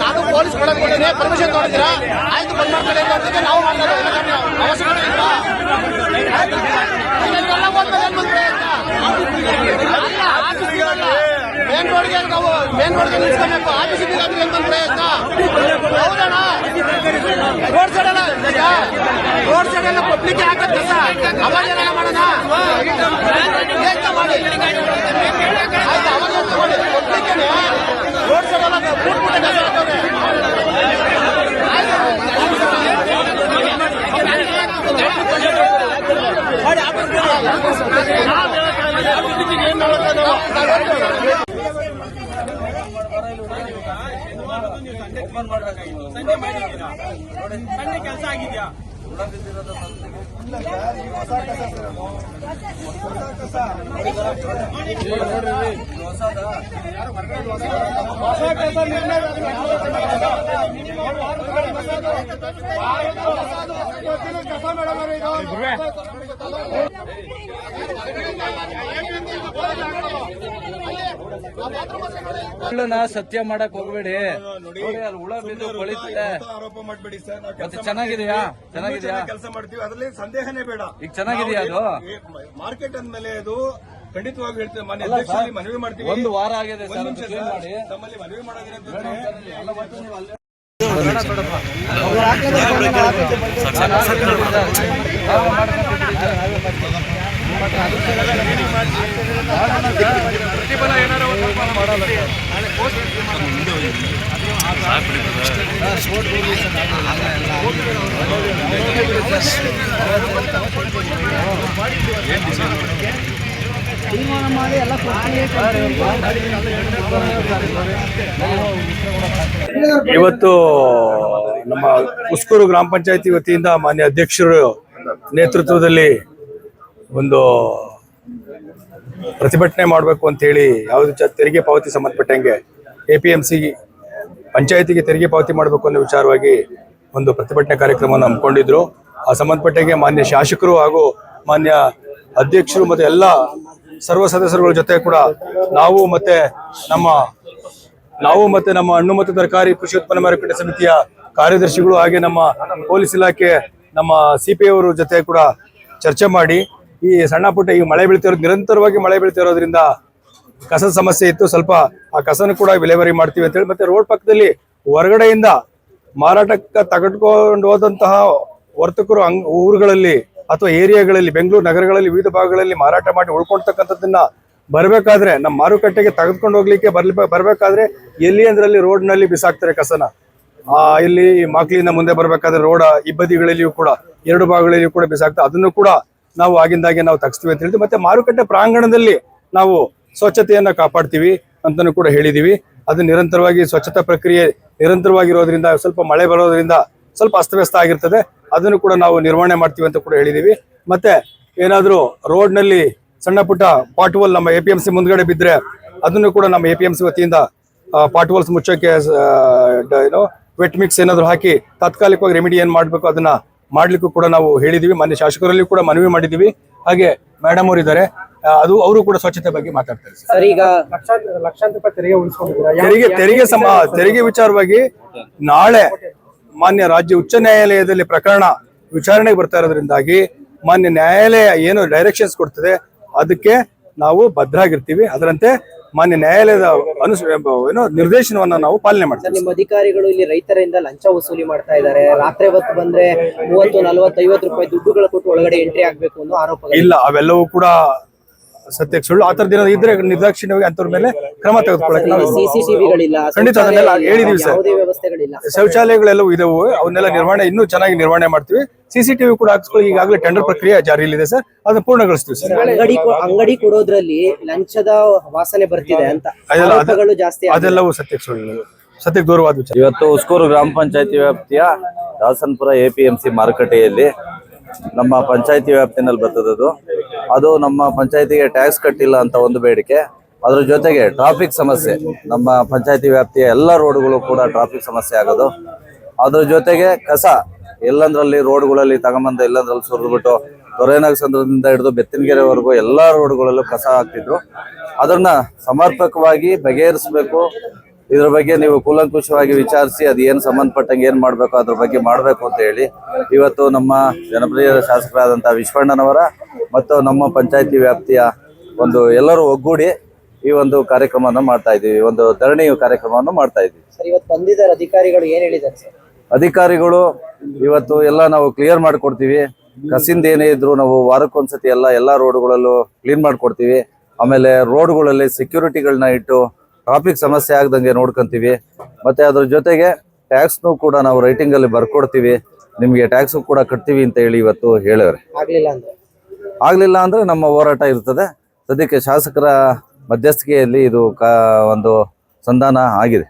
ನಾನು ಪೊಲೀಸ್ ಕೊಡೋದೇ ಪರ್ಮಿಷನ್ ತಗೊಂಡಿದ್ದೀರಾ ಆಯ್ತು ಬಂದ್ ಮಾಡ್ತಾರೆ ನಾವು ಅವಶ್ಯಕತೆ ಇಲ್ಲ ಮೇನ್ ರೋಡ್ಗೆ ನಾವು ಮೇನ್ ರೋಡ್ಗೆ ನಿಲ್ಸ್ಕೊಬೇಕು ಆಫೀಸ್ ಅಂತ ಪ್ರಯತ್ನ ಹೌದಣ್ಣ ರೋಡ್ ಸೈಡ್ ಎಲ್ಲ ರೋಡ್ ಸೈಡ್ ಎಲ್ಲ ಪಬ್ಲಿಕ್ ಹಾಕತ್ತೆ ಅವಾಗ ಮಾಡೋಣ ಮಾಡಿ ಆಯ್ತು ಅವಾಗ ಮಾಡಿ ಪಬ್ಲಿಕ್ ರೋಡ್ ಸೈಡ್ ಎಲ್ಲ ಸಂಡೆ ಕೆಲಸ ಆಗಿದ್ಯಾ ಸತ್ಯ ಮಾಡಕ್ ಹೋಗ್ಬೇಡಿ. ಅಲ್ಲಿ ಹುಳ ಬಿದ್ದು ಕೊಳಿತದೆ. ಆರೋಪ ಮಾಡಬೇಡಿ ಸರ್. ಮತ್ತೆ ಚೆನ್ನಾಗಿದೆಯಾ? ಕೆಲಸ ಮಾಡ್ತೀವಿ, ಅದರಲ್ಲಿ ಸಂದೇಹನೇ ಬೇಡ. ಈಗ ಚೆನ್ನಾಗಿದೆಯಾ ಅದು ಮಾರ್ಕೆಟ್ ಅಂದ್ಮೇಲೆ ಅದು ಖಂಡಿತವಾಗಿ ಹೇಳ್ತೇವೆ. ಮಾನ್ಯ ಅಧ್ಯಕ್ಷರಲ್ಲಿ ಮನವಿ ಮಾಡ್ತೀವಿ. ಒಂದು ವಾರ ಆಗಿದೆ ಸರ್, ಮಾಡಿ ತಮ್ಮಲ್ಲಿ ಮನವಿ ಮಾಡೋದಿಲ್ಲ ಪ್ರತಿಫಲ ಏನಾರ ಮಾಡಲ್ಲ. ಇವತ್ತು ನಮ್ಮ ಉಸ್ಕೂರು ಗ್ರಾಮ ಪಂಚಾಯತಿ ವತಿಯಿಂದ ಮಾನ್ಯ ಅಧ್ಯಕ್ಷರು ನೇತೃತ್ವದಲ್ಲಿ ಒಂದು ಪ್ರತಿಭಟನೆ ಮಾಡಬೇಕು ಅಂತ ಹೇಳಿ ಯಾವುದು ತೆರಿಗೆ ಪಾವತಿ ಸಂಬಂಧಪಟ್ಟಂಗೆ APMC ಪಂಚಾಯತಿಗೆ ತೆರಿಗೆ ಪಾವತಿ ಮಾಡಬೇಕು ಅನ್ನೋ ವಿಚಾರವಾಗಿ ಒಂದು ಪ್ರತಿಭಟನೆ ಕಾರ್ಯಕ್ರಮವನ್ನು ಹಮ್ಮಿಕೊಂಡಿದ್ರು. ಆ ಸಂಬಂಧಪಟ್ಟಂಗೆ ಮಾನ್ಯ ಶಾಸಕರು ಹಾಗೂ ಮಾನ್ಯ ಅಧ್ಯಕ್ಷರು ಮತ್ತು ಎಲ್ಲ ಸರ್ವ ಸದಸ್ಯರುಗಳ ಜೊತೆ ಕೂಡ ನಾವು ಮತ್ತೆ ನಮ್ಮ ಹಣ್ಣು ಮತ್ತು ತರಕಾರಿ ಕೃಷಿ ಉತ್ಪನ್ನ ಮಾರುಕಟ್ಟೆ ಸಮಿತಿಯ ಕಾರ್ಯದರ್ಶಿಗಳು ಹಾಗೆ ನಮ್ಮ ಪೊಲೀಸ್ ಇಲಾಖೆ ನಮ್ಮ CPI ಅವರ ಜೊತೆ ಕೂಡ ಚರ್ಚೆ ಮಾಡಿ ಈ ಸಣ್ಣ ಪುಟ್ಟ ಈ ಮಳೆ ಬೀಳ್ತಿರೋದು ನಿರಂತರವಾಗಿ ಮಳೆ ಬೀಳ್ತಿರೋದ್ರಿಂದ ಕಸದ ಸಮಸ್ಯೆ ಇತ್ತು. ಸ್ವಲ್ಪ ಆ ಕಸನ ಕೂಡ ವಿಲೇವಾರಿ ಮಾಡ್ತೀವಿ ಅಂತ ಹೇಳಿ ಮತ್ತೆ ರೋಡ್ ಪಕ್ಕದಲ್ಲಿ ಹೊರಗಡೆಯಿಂದ ಮಾರಾಟಕ್ಕೆ ತೆಗೆದುಕೊಂಡು ಹೋದಂತಹ ವರ್ತಕರು ಊರುಗಳಲ್ಲಿ ಅಥವಾ ಏರಿಯಾಗಳಲ್ಲಿ ಬೆಂಗಳೂರು ನಗರಗಳಲ್ಲಿ ವಿವಿಧ ಭಾಗಗಳಲ್ಲಿ ಮಾರಾಟ ಮಾಡಿ ಉಳ್ಕೊಳ್ತಕ್ಕಂಥದ್ದನ್ನ ಬರಬೇಕಾದ್ರೆ ನಮ್ಮ ಮಾರುಕಟ್ಟೆಗೆ ತೆಗೆದುಕೊಂಡು ಹೋಗ್ಲಿಕ್ಕೆ ಬರ್ಬೇಕಾದ್ರೆ ಎಲ್ಲಿ ಅಂದ್ರಲ್ಲಿ ರೋಡ್ನಲ್ಲಿ ಬಿಸಾಕ್ತಾರೆ ಕಸನ. ಇಲ್ಲಿ ಮಾಕ್ಲಿಯಿಂದ ಮುಂದೆ ಬರ್ಬೇಕಾದ್ರೆ ರೋಡ್ ಇಬ್ಬದಿಗಳಲ್ಲಿಯೂ ಕೂಡ ಎರಡು ಭಾಗಗಳಲ್ಲಿಯೂ ಕೂಡ ಬಿಸಾಕ್ತಾರೆ. ಅದನ್ನು ಕೂಡ ನಾವು ಆಗಿಂದಾಗೆ ನಾವು ತೆಗಿಸ್ತೀವಿ ಅಂತ ಹೇಳ್ತೀವಿ. ಮತ್ತೆ ಮಾರುಕಟ್ಟೆ ಪ್ರಾಂಗಣದಲ್ಲಿ ನಾವು ಸ್ವಚ್ಛತೆಯನ್ನ ಕಾಪಾಡ್ತೀವಿ ಅಂತಾನು ಕೂಡ ಹೇಳಿದೀವಿ. ಅದು ನಿರಂತರವಾಗಿ ಸ್ವಚ್ಛತಾ ಪ್ರಕ್ರಿಯೆ ನಿರಂತರವಾಗಿರೋದ್ರಿಂದ ಸ್ವಲ್ಪ ಮಳೆ ಬರೋದ್ರಿಂದ ಸ್ವಲ್ಪ ಅಸ್ತವ್ಯಸ್ತ ಆಗಿರ್ತದೆ. ಅದನ್ನು ಕೂಡ ನಾವು ನಿರ್ವಹಣೆ ಮಾಡ್ತೀವಿ ಅಂತ ಕೂಡ ಹೇಳಿದೀವಿ. ಮತ್ತೆ ಏನಾದ್ರೂ ರೋಡ್ ನಲ್ಲಿ ಸಣ್ಣ ಪುಟ್ಟ ಪಾಟ್ವಲ್ ನಮ್ಮ APMC ಮುಂದ್ಗಡೆ ಬಿದ್ರೆ ಅದನ್ನು ಕೂಡ ನಮ್ಮ APMC ವತಿಯಿಂದ ಪಾಟ್ವಲ್ಸ್ ಮುಚ್ಚೋಕೆ ವೆಟ್ ಮಿಕ್ಸ್ ಏನಾದ್ರು ಹಾಕಿ ತಾತ್ಕಾಲಿಕವಾಗಿ ರೆಮಿಡಿ ಏನ್ ಮಾಡ್ಬೇಕು ಅದನ್ನ ಮಾಡ್ಲಿಕ್ಕೂ ಕೂಡ ನಾವು ಹೇಳಿದೀವಿ. ಮಾನ್ಯ ಶಾಸಕರಲ್ಲಿ ಕೂಡ ಮನವಿ ಮಾಡಿದೀವಿ. ಹಾಗೆ ಮೇಡಮ್ ಅವರು ಇದ್ದಾರೆ, ಅವರು ಕೂಡ ಸ್ವಚ್ಛತೆ ಬಗ್ಗೆ ಮಾತಾಡ್ತಾರೆ. ಸರ್, ಈಗ ಲಕ್ಷಾಂತರ ರೂಪಾಯಿ ತೆರಿಗೆ ಉಳಿಸ್ಕೊಂಡಿದ್ದೀರಾ? ತೆರಿಗೆ ವಿಚಾರವಾಗಿ ನಾಳೆ ಮಾನ್ಯ ರಾಜ್ಯ ಉಚ್ಚ ನ್ಯಾಯಾಲಯದಲ್ಲಿ ಪ್ರಕರಣ ವಿಚಾರಣೆಗೆ ಬರ್ತಾ ಇರೋದ್ರಿಂದಾಗಿ ಮಾನ್ಯ ನ್ಯಾಯಾಲಯ ಏನು ಡೈರೆಕ್ಷನ್ಸ್ ಕೊಡ್ತದೆ ಅದಕ್ಕೆ ನಾವು ಬದ್ಧರಾಗಿರ್ತೀವಿ. ಅದರಂತೆ ಮಾನ್ಯ ನ್ಯಾಯಾಲಯದ ನಿರ್ದೇಶನವನ್ನ ನಾವು ಪಾಲನೆ ಮಾಡ್ತೀವಿ. ನಿಮ್ಮ ಅಧಿಕಾರಿಗಳು ಇಲ್ಲಿ ರೈತರಿಂದ ಲಂಚ ವಸೂಲಿ ಮಾಡ್ತಾ ಇದ್ದಾರೆ. ರಾತ್ರಿ ಹೊತ್ತು ಬಂದ್ರೆ 30, 40, 50 ರೂಪಾಯಿ ದುಡ್ಡುಗಳು ಕೊಟ್ಟು ಒಳಗಡೆ ಎಂಟ್ರಿ ಆಗ್ಬೇಕು ಅನ್ನೋ ಆರೋಪ ಇಲ್ಲ. ಅವೆಲ್ಲವೂ ಕೂಡ ಸತ್ಯಕ್ಕೆ ಸುಳ್ಳು. ಆ ತರದ ಇದ್ರೆ ನಿರ್ದಾಕ್ಷಿಣ್ಯವಾಗಿ ಅಂತವ್ರ ಮೇಲೆ ಕ್ರಮ ತೆಗೆದುಕೊಳ್ಳಕ್ಕೆ ಖಂಡಿತ ಅದನ್ನೆಲ್ಲ ಹೇಳಿದೀವಿ ಸರ್. ಶೌಚಾಲಯಗಳೆಲ್ಲವೂ ಇದಾವು, ಅವನ್ನೆಲ್ಲ ನಿರ್ವಹಣೆ ಇನ್ನೂ ಚೆನ್ನಾಗಿ ನಿರ್ವಹಣೆ ಮಾಡ್ತೀವಿ. CCTV ಕೂಡ ಹಾಕ್ಸ್ಕೊಳ್ಳಿ. ಈಗಾಗಲೇ ಟೆಂಡರ್ ಪ್ರಕ್ರಿಯೆ ಜಾರಿಯಲ್ಲಿದೆ ಸರ್, ಅದನ್ನ ಪೂರ್ಣಗೊಳಿಸ್ತೀವಿ ಸರ್. ಅಂಗಡಿ ಕೊಡೋದ್ರಲ್ಲಿ ಲಂಚದ ವಾಸನೆ ಬರ್ತಿದೆ ಅಂತ ಅದೆಲ್ಲವೂ ಸತ್ಯಕ್ಕೆ ಸುಳ್ಳು, ಸತ್ಯಕ್ಕೆ ದೂರವಾದ ವಿಚಾರ. ಇವತ್ತು ಉಸ್ಕೂರು ಗ್ರಾಮ ಪಂಚಾಯತಿ ವ್ಯಾಪ್ತಿಯ ದಾಸನಪುರ APMC ಮಾರುಕಟ್ಟೆಯಲ್ಲಿ ನಮ್ಮ ಪಂಚಾಯತಿ ವ್ಯಾಪ್ತಿನಲ್ಲಿ ಬರ್ತದದು. ಅದು ನಮ್ಮ ಪಂಚಾಯತಿಗೆ ಟ್ಯಾಕ್ಸ್ ಕಟ್ಟಿಲ್ಲ ಅಂತ ಒಂದು ಬೇಡಿಕೆ. ಅದ್ರ ಜೊತೆಗೆ ಟ್ರಾಫಿಕ್ ಸಮಸ್ಯೆ, ನಮ್ಮ ಪಂಚಾಯತಿ ವ್ಯಾಪ್ತಿಯ ಎಲ್ಲ ರೋಡ್ಗಳು ಕೂಡ ಟ್ರಾಫಿಕ್ ಸಮಸ್ಯೆ ಆಗೋದು. ಅದ್ರ ಜೊತೆಗೆ ಕಸ ಎಲ್ಲಂದ್ರಲ್ಲಿ ರೋಡ್ಗಳಲ್ಲಿ ತಗೊಂಬಂದು ಎಲ್ಲಂದ್ರಲ್ಲಿ ಸುರಿದ್ಬಿಟ್ಟು ದೊರೆನಗಸಂದ್ರದಿಂದ ಹಿಡಿದು ಬೆತ್ತನಗೆರೆವರೆಗೂ ಎಲ್ಲಾ ರೋಡ್ಗಳಲ್ಲೂ ಕಸ ಹಾಕ್ತಿದ್ರು. ಅದನ್ನ ಸಮರ್ಪಕವಾಗಿ ಬಗೆಹರಿಸಬೇಕು. ಇದ್ರ ಬಗ್ಗೆ ನೀವು ಕೂಲಂಕುಷವಾಗಿ ವಿಚಾರಿಸಿ ಅದು ಏನು ಸಂಬಂಧಪಟ್ಟಂಗೆ ಏನ್ ಮಾಡ್ಬೇಕು ಅದ್ರ ಬಗ್ಗೆ ಮಾಡ್ಬೇಕು ಅಂತ ಹೇಳಿ ಇವತ್ತು ನಮ್ಮ ಜನಪ್ರಿಯ ಶಾಸಕರಾದಂತಹ ವಿಶ್ವಣ್ಣನವರ ಮತ್ತು ನಮ್ಮ ಪಂಚಾಯತಿ ವ್ಯಾಪ್ತಿಯ ಒಂದು ಎಲ್ಲರೂ ಒಗ್ಗೂಡಿ ಈ ಒಂದು ಕಾರ್ಯಕ್ರಮವನ್ನು ಮಾಡ್ತಾ ಇದ್ದೀವಿ. ಒಂದು ಧರಣಿ ಕಾರ್ಯಕ್ರಮವನ್ನು ಮಾಡ್ತಾ ಇದ್ದೀವಿ. ಸರ್, ಇವತ್ತು ಬಂದಿದ್ದಾರೆ ಅಧಿಕಾರಿಗಳು, ಏನ್ ಹೇಳಿದ್ದಾರೆ ಸರ್? ಅಧಿಕಾರಿಗಳು ಇವತ್ತು ಎಲ್ಲ ನಾವು ಕ್ಲಿಯರ್ ಮಾಡ್ಕೊಡ್ತೀವಿ. ಕಸಿಂದ ಏನೇ ಇದ್ರು ನಾವು ವಾರಕ್ಕೊಂದ್ಸತಿ ಎಲ್ಲಾ ರೋಡ್ಗಳಲ್ಲೂ ಕ್ಲೀನ್ ಮಾಡ್ಕೊಡ್ತೀವಿ. ಆಮೇಲೆ ರೋಡ್ಗಳಲ್ಲಿ ಸೆಕ್ಯೂರಿಟಿಗಳನ್ನ ಇಟ್ಟು ಟ್ರಾಫಿಕ್ ಸಮಸ್ಯೆ ಆಗದಂಗೆ ನೋಡ್ಕೊಂತೀವಿ. ಮತ್ತೆ ಅದ್ರ ಜೊತೆಗೆ ಟ್ಯಾಕ್ಸ್ನು ಕೂಡ ನಾವು ರೈಟಿಂಗ್ ಅಲ್ಲಿ ಬರ್ಕೊಡ್ತೀವಿ. ನಿಮ್ಗೆ ಟ್ಯಾಕ್ಸ್ ಕೂಡ ಕಟ್ತೀವಿ ಅಂತ ಹೇಳಿ ಇವತ್ತು ಹೇಳವ್ರೆ. ಆಗ್ಲಿಲ್ಲ ಅಂದ್ರೆ ನಮ್ಮ ಹೋರಾಟ ಇರ್ತದೆ. ಸದ್ಯಕ್ಕೆ ಶಾಸಕರ ಮಧ್ಯಸ್ಥಿಕೆಯಲ್ಲಿ ಇದು ಒಂದು ಸಂಧಾನ ಆಗಿದೆ.